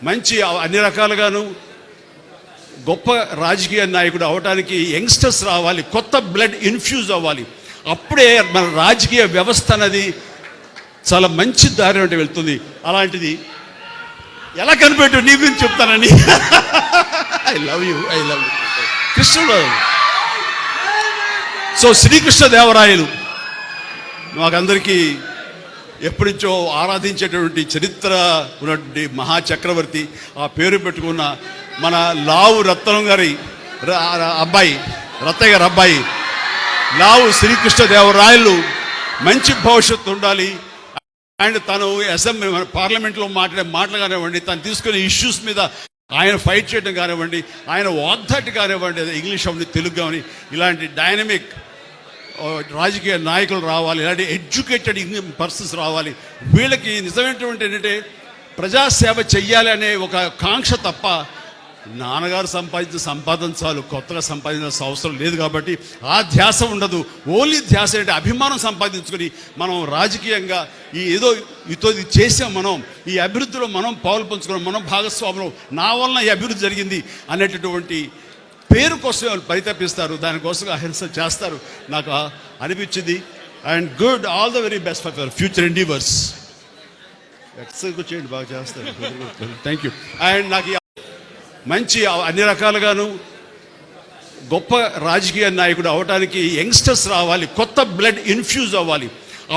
మంచి అన్ని రకాలుగాను గొప్ప రాజకీయ నాయకుడు అవడానికి యంగ్స్టర్స్ రావాలి, కొత్త బ్లడ్ ఇన్ఫ్యూజ్ అవ్వాలి. అప్పుడే మన రాజకీయ వ్యవస్థ అనేది చాలా మంచి దారి అంటే వెళ్తుంది. అలాంటిది ఎలా కనిపెట్టు నీ గురించి చెప్తానని. ఐ లవ్ యూ కృష్ణుడు. సో శ్రీకృష్ణదేవరాయలు మాకందరికీ ఎప్పటి నుంచో ఆరాధించేటువంటి చరిత్ర ఉన్నటువంటి మహాచక్రవర్తి. ఆ పేరు పెట్టుకున్న మన లావు రత్నం గారి అబ్బాయి, రత్తయ్య గారి అబ్బాయి లావు శ్రీకృష్ణదేవరాయలు మంచి భవిష్యత్తు ఉండాలి. అండ్ తను అసెంబ్లీ పార్లమెంట్లో మాటలు కానివ్వండి, తను తీసుకునే ఇష్యూస్ మీద ఆయన ఫైట్ చేయడం కానివ్వండి, ఆయన వాగ్దాటి కానివ్వండి, ఇంగ్లీష్ అవన్నీ తెలుగు కానీ ఇలాంటి డైనమిక్ రాజకీయ నాయకులు రావాలి, ఇలాంటి ఎడ్యుకేటెడ్ పర్సన్స్ రావాలి. వీళ్ళకి నిజమైనటువంటి ఏంటంటే ప్రజాసేవ చెయ్యాలి అనే ఒక కాంక్ష తప్ప నాన్నగారు సంపాదించిన సంపాదన చాలు, కొత్తగా సంపాదించాల్సిన అవసరం లేదు. కాబట్టి ఆ ధ్యాస ఉండదు. ఓన్లీ ధ్యాస అంటే అభిమానం సంపాదించుకొని మనం రాజకీయంగా ఈ ఏదో ఇది చేసాం, మనం ఈ అభివృద్ధిలో మనం పాలు పంచుకున్నాం, మనం భాగస్వాములు, నా వలన ఈ అభివృద్ధి జరిగింది అనేటటువంటి పేరు కోసం వాళ్ళు పరితపిస్తారు, దానికోసం అహింస చేస్తారు. నాకు అనిపించింది. And good, all the very best for your future endeavours. Exercise చేయండి, బాగా చేస్తారు. Thank you. అండ్ నాకు మంచి అన్ని రకాలుగాను గొప్ప రాజకీయ నాయకుడు అవడానికి యంగ్స్టర్స్ రావాలి, కొత్త బ్లడ్ ఇన్ఫ్యూజ్ అవ్వాలి.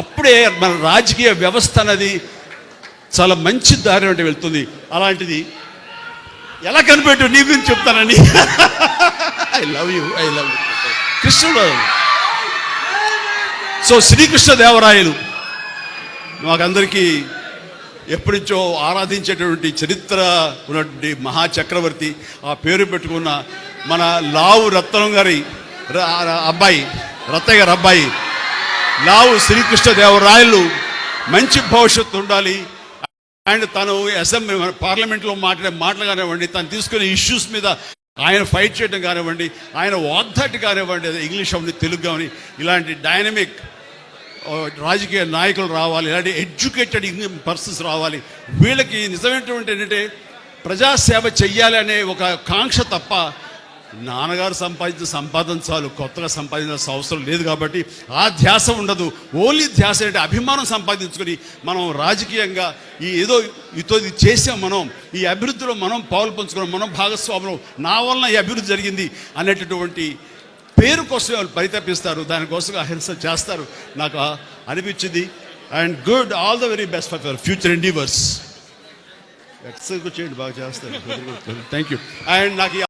అప్పుడే మన రాజకీయ వ్యవస్థ అనేది చాలా మంచి దారి అంటే వెళ్తుంది. అలాంటిది ఎలా కనిపెట్టు నీ గురించి చెప్తానని. ఐ లవ్ యూ కృష్ణుడు. సో శ్రీకృష్ణదేవరాయలు మాకందరికీ ఎప్పటి నుంచో ఆరాధించేటువంటి చరిత్ర ఉన్నటువంటి మహాచక్రవర్తి. ఆ పేరు పెట్టుకున్న మన లావు రత్నం గారి అబ్బాయి, రత్తయ్య గారి అబ్బాయి లావు శ్రీకృష్ణదేవరాయలు మంచి భవిష్యత్తు ఉండాలి. అండ్ తను అసెంబ్లీ పార్లమెంట్లో మాటలు కానివ్వండి, తను తీసుకునే ఇష్యూస్ మీద ఆయన ఫైట్ చేయడం కానివ్వండి, ఆయన వాగ్దాటి కానివ్వండి, ఇంగ్లీష్ అవన్నీ తెలుగు కానీ ఇలాంటి డైనమిక్ రాజకీయ నాయకులు రావాలి, ఇలాంటి ఎడ్యుకేటెడ్ పర్సన్స్ రావాలి. వీళ్ళకి నిజమైనటువంటి ఏంటంటే ప్రజాసేవ చెయ్యాలి అనే ఒక కాంక్ష తప్ప నాన్నగారు సంపాదించిన సంపాదన చాలు, కొత్తగా సంపాదించాల్సిన అవసరం లేదు. కాబట్టి ఆ ధ్యాస ఉండదు. ఓన్లీ ధ్యాస అంటే అభిమానం సంపాదించుకొని మనం రాజకీయంగా ఈ ఏదో ఇది చేసాం, మనం ఈ అభివృద్ధిలో మనం పాలు పంచుకున్నాం, మనం భాగస్వాములు, నా వలన ఈ అభివృద్ధి జరిగింది అనేటటువంటి పేరు కోసం వాళ్ళు పరితపిస్తారు, దానికోసం అహింస చేస్తారు. నాకు అనిపించింది. And good, all the very best for your future endeavours. Exercise చేయండి, బాగా చేస్తారు. Thank you. అండ్ నాకు